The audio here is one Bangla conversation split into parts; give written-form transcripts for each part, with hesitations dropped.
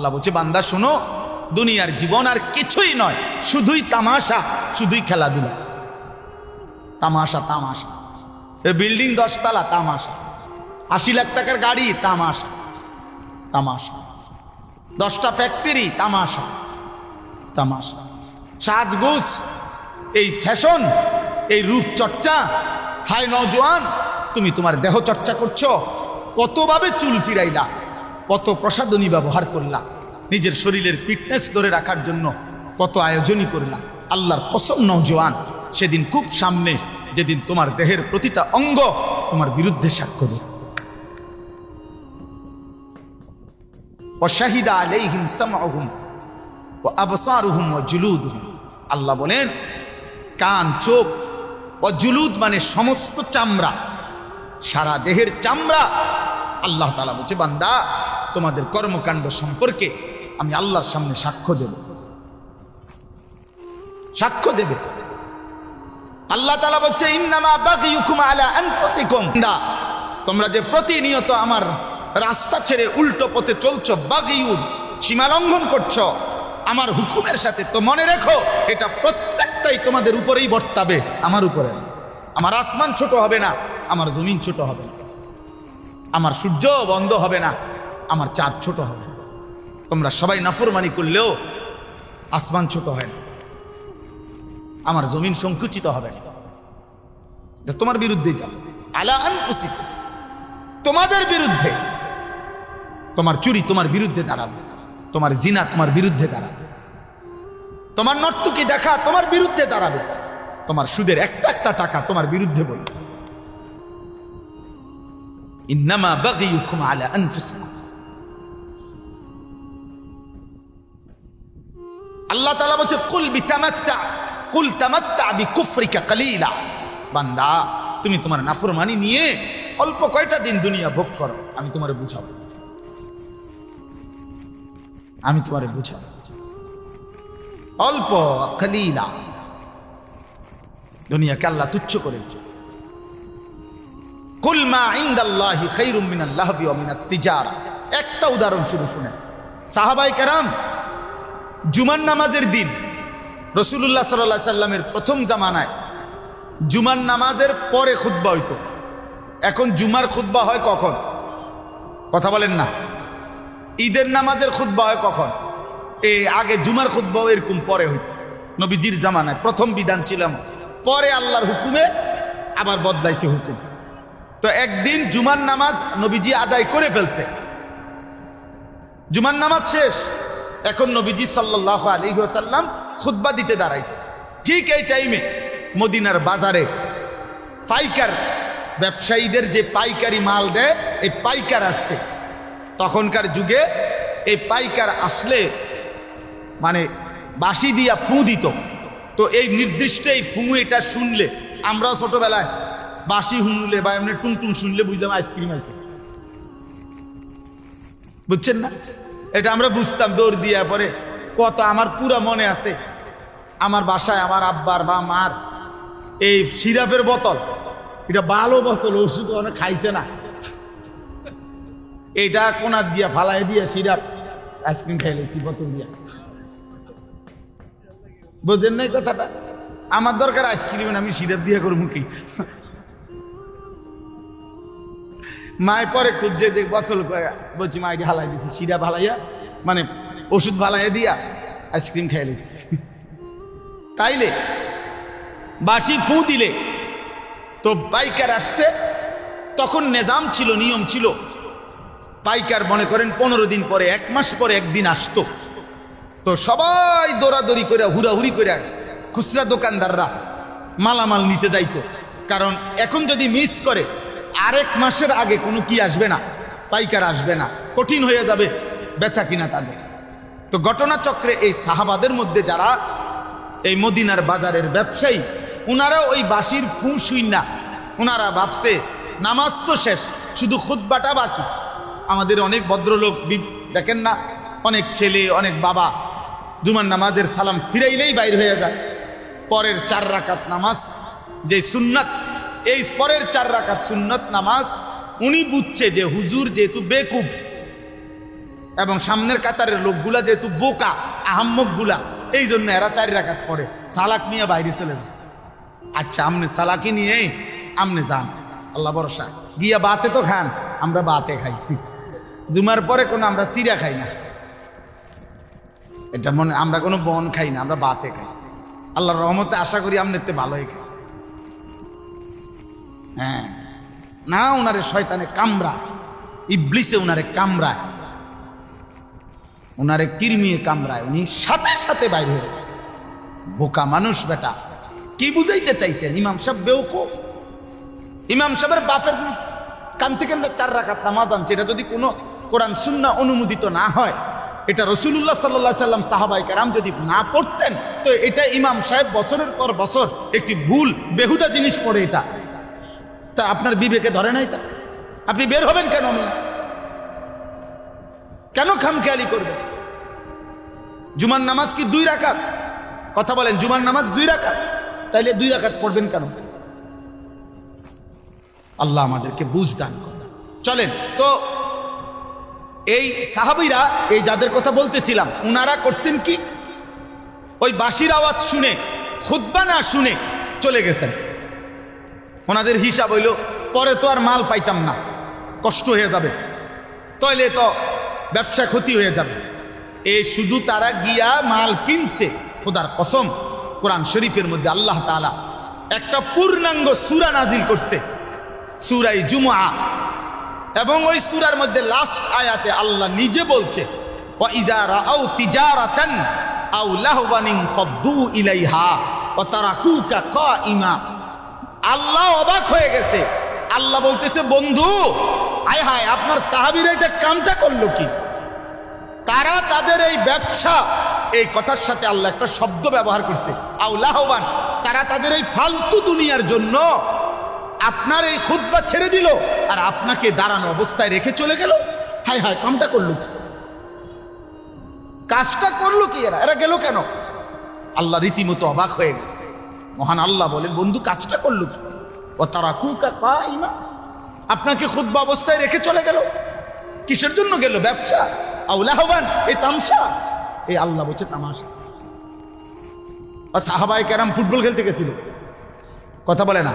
আল্লাহ বলছে বান্দা শোনো, দুনিয়ার জীবন আর কিছুই নয়, শুধুই তামাশা, শুধুই খেলাধুলা। তামাশা তামাশা। এ বিল্ডিং 10 তলা, তামাশা। 80 লাখ টাকার গাড়ি, তামাশা তামাশা। 10টা ফ্যাক্টরি, তামাশা তামাশা। সাজগোজ, এই ফ্যাশন, এই রূপচর্চা। হায় নওজোয়ান, তুমি তোমার দেহ চর্চা করছো, কতভাবে চুল ফিরাইলা, কত প্রসাধনী ব্যবহার করলা, নিজের শরীরের ফিটনেস ধরে রাখার জন্য কত আয়োজনই করলা। আল্লাহর কসম নওজোয়ান, সেদিন খুব সামনে, যেদিন তোমার দেহের প্রতিটা অঙ্গ তোমার বিরুদ্ধে সাক্ষ্য দেবে। ওয়াশাহিদা আলাইহিম সামউহুম ওয়া আবসারুহুম ওয়া জুলুদুহুম। আল্লাহ বলেন কান, চোখ, ওয়া জুলুদ মানে সমস্ত চামড়া, সারা দেহের চামড়া। আল্লাহ তাআলা বলছে বান্দা, তোমাদের কর্মকাণ্ড সম্পর্কে আমি আল্লাহর সামনে সাক্ষ্য দেব, সাক্ষ্য দেবে। আল্লাহ তাআলা বলছে ইন্নামা বাগিয়ুকুম আলা আনফুসিকুম। তোমরা যে প্রতিনিয়ত আমার রাস্তা ছেড়ে উল্টো পথে চলছো, বাগিয়ুন, সীমা লঙ্ঘন করছো আমার হুকুমের সাথে, তো মনে রেখো এটা প্রত্যেকটাই তোমাদের উপরেই বর্তাবে, আমার উপরে। আমার আসমান ছোট হবে না, আমার জমিন ছোট হবে না, আমার সূর্য বন্ধ হবে না, আমার চাঁদ ছোট হবে না। তোমরা সবাই নাফরমানি করলেও আসমান ছোট হয় না, আমার জমিন সংকুচিত হবে না। এটা তোমার বিরুদ্ধেই যাবে। আলা আনফুসিকুম, তোমাদের বিরুদ্ধে। তোমার চুরি তোমার বিরুদ্ধে দাঁড়াবে, তোমার জিনা তোমার বিরুদ্ধে দাঁড়াবে, তোমার নর্তকী দেখা তোমার বিরুদ্ধে দাঁড়াবে, তোমার সুদের একটা একটা টাকা তোমার বিরুদ্ধে বলবে। ইন্নামা বাগিয়ুকুম আলা আনফুসিকুম। আল্লাহ তাআলা বলছে কুল তামাত্তা বিকুফরিকা কালিলা। বান্দা, তুমি তোমার নাফরমানি নিয়ে অল্প কয়টা দিন দুনিয়া ভোগ করো, আমি তোমারে বুঝাবো, আমি তোমারে বুঝাবো। অল্প, কালিলা। দুনিয়াকে আল্লাহ তুচ্ছ করে দিয়েছে। কুল মা ইনদাল্লাহি খায়রুম মিনাল লাহবি ওয়া মিনাত তিজারা। একটা উদাহরণ শুধু শুনে, সাহাবায়ে কেরাম জুমার নামাজের দিন রাসূলুল্লাহ সাল্লাল্লাহু আলাইহি সাল্লামের প্রথম জামানায় জুমার নামাজের পরে খুতবা হইতো। এখন জুমার খুতবা হয় কখন? কথা বলেন না। ঈদের নামাজের খুতবা হয় কখন? আগে জুমার খুতবাও এরকম পরে হইত। নবীজির জামানায় প্রথম বিধান ছিলাম, পরে আল্লাহর হুকুমে আবার বদলাইছে হুকুম। তো একদিন জুমার নামাজ নবীজি আদায় করে ফেলছে, জুমার নামাজ শেষ, এখন নবীজি সাল্লাল্লাহু আলাইহি ওয়াসাল্লাম খুতবা দিতে দাঁড়াইছে। ঠিক এই টাইমে মদিনার বাজারে পাইকার ব্যবসায়ীদের যে পাইকারি মাল দেয়, এই পাইকার আসছে। তখনকার যুগে এই পাইকার আসলে মানে বাঁশি দিয়া ফু দিত। তো এই নির্দিষ্ট এই ফু, এটা শুনলে আমরাও ছোটবেলায় বাঁশি শুনলে বা এমনি টুনটুন শুনলে বুঝলাম আইসক্রিম আছে, বুঝছেন না? এটা আমরা বুঝতাম দৌড় দিয়ে। পরে কত আমার পুরা মনে আছে, আমার বাসায় আমার আব্বার বা মার এই সিরাপের বোতল, এটা ভালো বোতল, ওষুধ অনেক খাইছে না, এটা কোনা দিয়া ফালাই দিয়া সিরাপ আইসক্রিম খাইলেছি বোতল দিয়া। বুঝেন নাই কথাটা? আমার দরকার আইসক্রিম, আমি সিরাপ দিয়া করবো কি? মায় পরে খুঁজছে যে বোতল, বলছি মা এটি হালাই দিছি, সিরাপ হালাইয়া মানে ওষুধ ভালাইয়া দিয়া আইসক্রিম খাইলেছি। তাইলে বাসি ফু দিলে তো পাইকার আসছে। তখন নিজাম ছিল, নিয়ম ছিল, পাইকার মনে করেন 15 দিন পরে, 1 মাস পরে একদিন আসতো। তো সবাই দৌড়াদৌড়ি করে, হুড়াহুড়ি করে খুচরা দোকানদাররা মালামাল নিতে যাইতো। কারণ এখন যদি মিস করে, 1 মাসের আগে কোনো কি আসবে না, পাইকার আসবে না, কঠিন হয়ে যাবে বেচা কিনা তাদের। তো ঘটনাচক্রে এই সাহাবাদের মধ্যে যারা এই মদিনার বাজারের ব্যবসায়ী, ওনারা ওই বাঁশির ফু শুই না, ওনারা ভাবছে নামাজ তো শেষ, শুধু খুতবাটা বাকি। আমাদের অনেক ভদ্রলোক দেখেন না, অনেক ছেলে, অনেক বাবা জুমার নামাজের সালাম ফিরাইলেই বাইর হয়ে যায়। পরের 4 রাকাত নামাজ যে সুন্নাত, এই পরের 4 রাকাত সুন্নাত নামাজ উনি বুঝছে যে হুজুর যেহেতু বেকুব, এবং সামনের কাতারের লোকগুলা যেহেতু বোকা আহাম্মক গুলা, এই জন্য এরা 4 রাকাত পড়ে, সালাক নিয়ে বাইরে চলে যায়। আচ্ছা আমনে সালাকি নিয়ে আমনে যান, আল্লাহ ভরসা, গিয়া বাতে তো খান, আমরা বাতে খাই, জুমার পরে কোনো আমরা চিরা খাই না, এটা মনে, আমরা কোনো বন খাই না, আমরা বাতে খাই। আল্লাহর রহমতে আশা করি আমনেতে ভালোই খাই। হ্যাঁ না, ওনারে শয়তানে কামড়া, ইবলিসে ওনারে কামড়ায়, ওনারে কিরমিয়ে কামড়ায়, উনি সাথে সাথে বাইরে হয়ে যায়। বোকা মানুষ বেটা, কি বুঝাইতে চাইছেন? ইমাম সাহেব বেওকুফ, ইমাম সাহেবের বাপের কান থেকে 4 রাকাত নামাজ আনছে, এটা যদি কোনো কোরআন সুন্নাহ অনুমোদিত না হয়, এটা রাসূলুল্লাহ সাল্লাল্লাহু আলাইহি সাল্লাম সাহাবায়ে কেরাম যদি না পড়তেন, তো এটা ইমাম সাহেব বছরের পর বছর একটি ভুল বেহুদা জিনিস পড়ে, এটা তা আপনার বিবেকে ধরে না? এটা আপনি বের হবেন কেন? কেন খামখেয়ালি করবেন? জুমার নামাজ কি 2 রাকাত? কথা বলেন, জুমার নামাজ 2 রাকাত, তাইলে 2 রাকাত পড়বেন কেন? আল্লাহ আমাদেরকে বুঝ দান করেন। চলেন তো, এই সাহাবীরা, এই যাদের কথা বলতেছিলাম, উনারা করছেন কি? ওই বাঁশির আওয়াজ শুনে, খুতবা না শুনে চলে গেছেন। ওনাদের হিসাব হইল পরে তো আর মাল পাইতাম না, কষ্ট হয়ে যাবে, তাইলে তো ব্যবসা ক্ষতি হয়ে যাবে। এই শুধু তারা গিয়া মাল কিনছে। খোদার কসম, কোরআন শরীফের মধ্যে আল্লাহ তাআলা একটা পূর্ণাঙ্গ সূরা নাজিল করছে, সূরা জুমআ, এবং ওই সূরার মধ্যে লাস্ট আয়াতে আল্লাহ নিজে বলছে, ওয়া ইযা রাআউ তিজারাতান আও লাহওয়ান ফাদ্দু ইলাইহা ওয়া তারাকুকা কাইমা। আল্লাহ অবাক হয়ে গেছে, আল্লাহ বলতেছে, বন্ধু আয় হায়, আপনার সাহাবীরা এটা কামটা করলো কি? তারা তাদের এই ব্যবসা, এই কথার সাথে আল্লাহ একটা শব্দ ব্যবহার করছে, আও লাহওয়ান, তারা তাদের এই ফালতু দুনিয়ার জন্য আপনার এই খুতবা ছেড়ে দিল আর আপনাকে দাঁড়ানো অবস্থায় রেখে চলে গেল। হায় হায়, কামটা করলো কি? কাজটা করলো কি? এরা গেল কেন? আল্লাহ রীতিমতো অবাক হয়ে গেছে। মহান আল্লাহ বলেন, বন্ধু কাজটা করলো কি? ও তারা কুকা কাইমা, আপনাকে খুতবা অবস্থায় রেখে চলে গেল। কিসের জন্য গেল? ব্যবসা। আও লাহওয়ান, এই তামসা। এই আল্লাহ বলছে তামাশা। আর সাহাবায়ে কেরাম ফুটবল খেলতে গেছিল, কথা বলে না?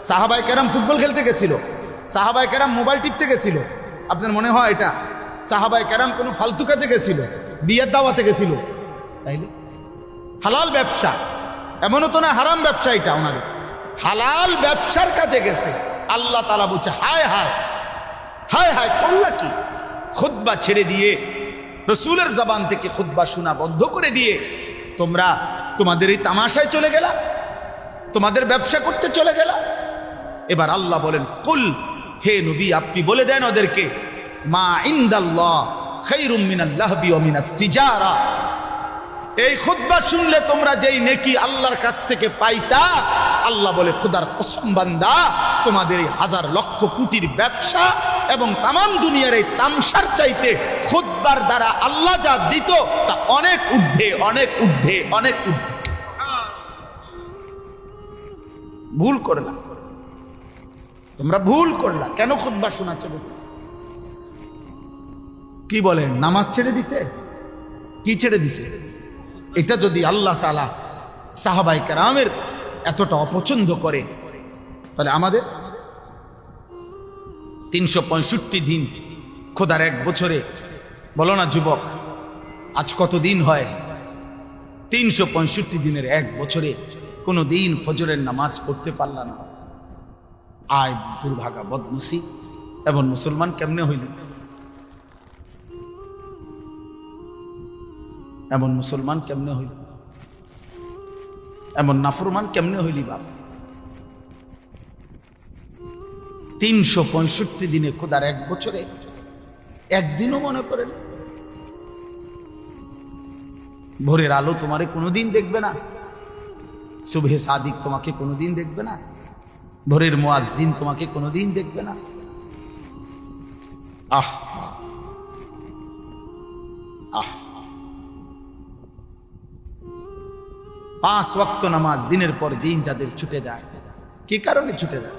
সাহাবায়ে কেরাম ফুটবল খেলতে গেছিল, সাহাবায়ে কেরাম মোবাইল টিপতে গেছিল। আপনার মনে হয় এটা সাহাবায়ে কেরাম কোনো ফালতু কাজে গেছিল? বিয়ের দাওয়াতে গেছিল? তাইলে হালাল ব্যবসা, এমনও তো না হারাম ব্যবসা, এটা ওনাদের হালাল ব্যবসার কাজে গেছে। আল্লাহ তাআলা বলছে, হায় হায় হায় হায়, করলা কি? খুতবা ছেড়ে দিয়ে, রসুলের জবান থেকে খুতবা শোনা বন্ধ করে দিয়ে তোমরা তোমাদের এই তামাশায় চলে গেলা, তোমাদের ব্যবসা করতে চলে গেলা। এবার আল্লাহ বলেন, কুল, হে নবী আপনি বলে দেন ওদেরকে, মা ইনদাল্লাহ খায়রুম মিনাল লাহবি ওয়া মিনাত তিজারা। এই খুতবা শুনলে তোমরা যেই নেকি আল্লাহর কাছ থেকে পাইতা, আল্লাহ বলে, খোদার কসম বান্দা, তোমাদের এই হাজার লক্ষ কোটির ব্যবসা এবং তামাম দুনিয়ার এই তামসার চাইতে খুতবার দ্বারা আল্লাহ যা দিত তা অনেক ঊর্ধ্বে, অনেক ঊর্ধ্বে, অনেক ঊর্ধ্বে। ভুল করলা তোমরা, ভুল করলা। কেন খুতবা শোনাচ্ছে? কি বলেন? নামাজ ছেড়ে দিছে? কি ছেড়ে দিছে? এটা যদি আল্লাহ তাআলা সাহাবায়ে কেরামের এতটা অপছন্দ করে, তাহলে আমাদের 365 দিন, খোদার 1 বছরে, বলো না যুবক, আজ কত দিন হয়? 365 দিনের 1 বছরে কোনো দিন ফজরের নামাজ পড়তে পারলা না। আয় দুর্ভাগা, বদনসিব। এমন মুসলমান কেমনে হইল? এমন মুসলমান কেমনে হইল? এমন নাফরমান কেমনে হইলি বাপ? 365 দিনে, খোদার 1 বছরে একদিনও মনে পড়ে না? ভোরের আলো তোমারে কোনোদিন দেখবে না, সুবহে সাদিক তোমাকে কোনোদিন দেখবে না, ভোরের মুয়াজ্জিন তোমাকে কোনোদিন দেখবে না। আহ আহ 5 ওয়াক্ত নামাজ দিনের পর দিন যাদের ছুটে যায়, কি কারণে ছুটে যায়?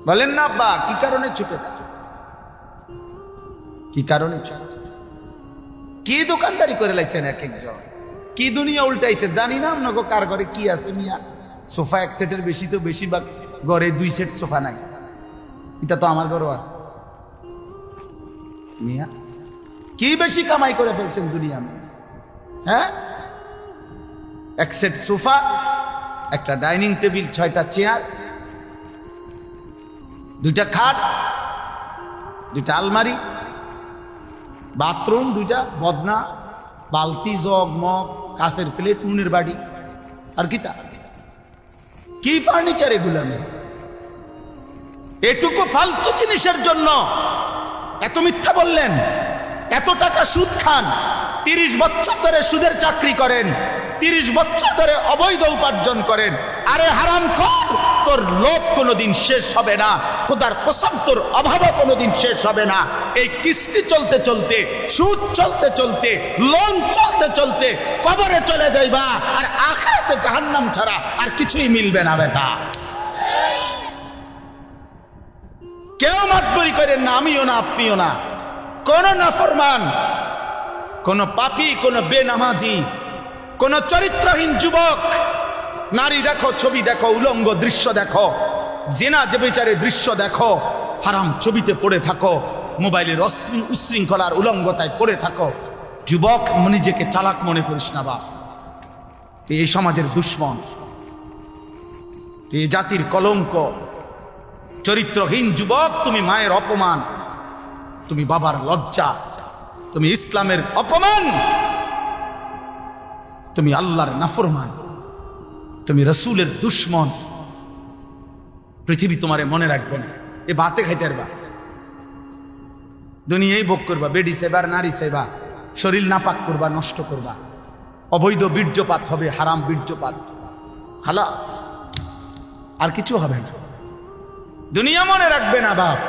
বলেন না আব্বা, কি কারণে ছুটে যায়? কি কারণে ছুটে যায়? কি দোকানদারি করে লাইছেন এক একজন, কি দুনিয়া উল্টাইছে জানি না। আপনাকে কার ঘরে কি আছে মিয়া? সোফা এক সেটের বেশি তো বেশিরভাগ ঘরে 2 সেট সোফা নাই। এটা তো আমার ঘরেও আছে মিয়া। কি বেশি কামাই করে ফেলছেন দুনিয়া মে? হ্যাঁ, এক সেট সোফা, একটা ডাইনিং টেবিল, 6টা চেয়ার, 2টা খাট, 2টা আলমারি, বাথরুম 2টা, বদনা, বালতি, জগ, মগ, কাঁচের প্লেট, নুনের বাড়ি, আর কি ফার্নিচার এগুলো? এটুকু ফালতু জিনিসের জন্য এত মিথ্যা বললেন, এত টাকা সুদ খান, 30 বছর ধরে সুদের চাকরি করেন, 30 বছর ধরে অবৈধ উপার্জন করেন। আরে হারামখোর, তোর লোভ কোনোদিন শেষ হবে না, খোদার কসম তোর অভাবও কোনোদিন শেষ হবে না। এই কিস্তি চলতে চলতে, সুদ চলতে চলতে, লোন চলতে চলতে কবরে চলে যাইবা, আর আখিরাতে জাহান্নাম ছাড়া আর কিছুই মিলবে না বেটা। কেউ মাতবরি করেন না, আমিও না, আপনিও না। কোন নাফরমান, কোন পাপী, কোন বেনামাজি, কোন চরিত্রহীন যুবক, নারী দেখো, ছবি দেখো, উলঙ্গ দৃশ্য দেখো, জিনা যে বিচারের দৃশ্য দেখো, হারাম ছবিতে পড়ে থাকো, মোবাইলের উশৃঙ্খলার উলঙ্গতায় পড়ে থাকো, যুবক নিজেকে চালাক মনে করিস না বাপ। তুই এই সমাজের দুশ্মন, তুই এই জাতির কলঙ্ক। চরিত্রহীন যুবক, তুমি মায়ের অপমান, তুমি বাবার লজ্জা, তুমি ইসলামের অপমান, তুমি আল্লাহর নাফরমান, তুমি রসুলের দুশ্মন। পৃথিবী তোমারে মনে রাখবে না। এ ভাতে খাইতে পারবা, দুনিয়াই ভোগ করবা, বেডি সেবার, নারী সেবা, শরীর নাপাক করবা, নষ্ট করবা, অবৈধ বীর্যপাত হবে, হারাম বীর্যপাত, খালাস, আর কিছু হবে না। দুনিয়া মনে রাখবে না বাপ।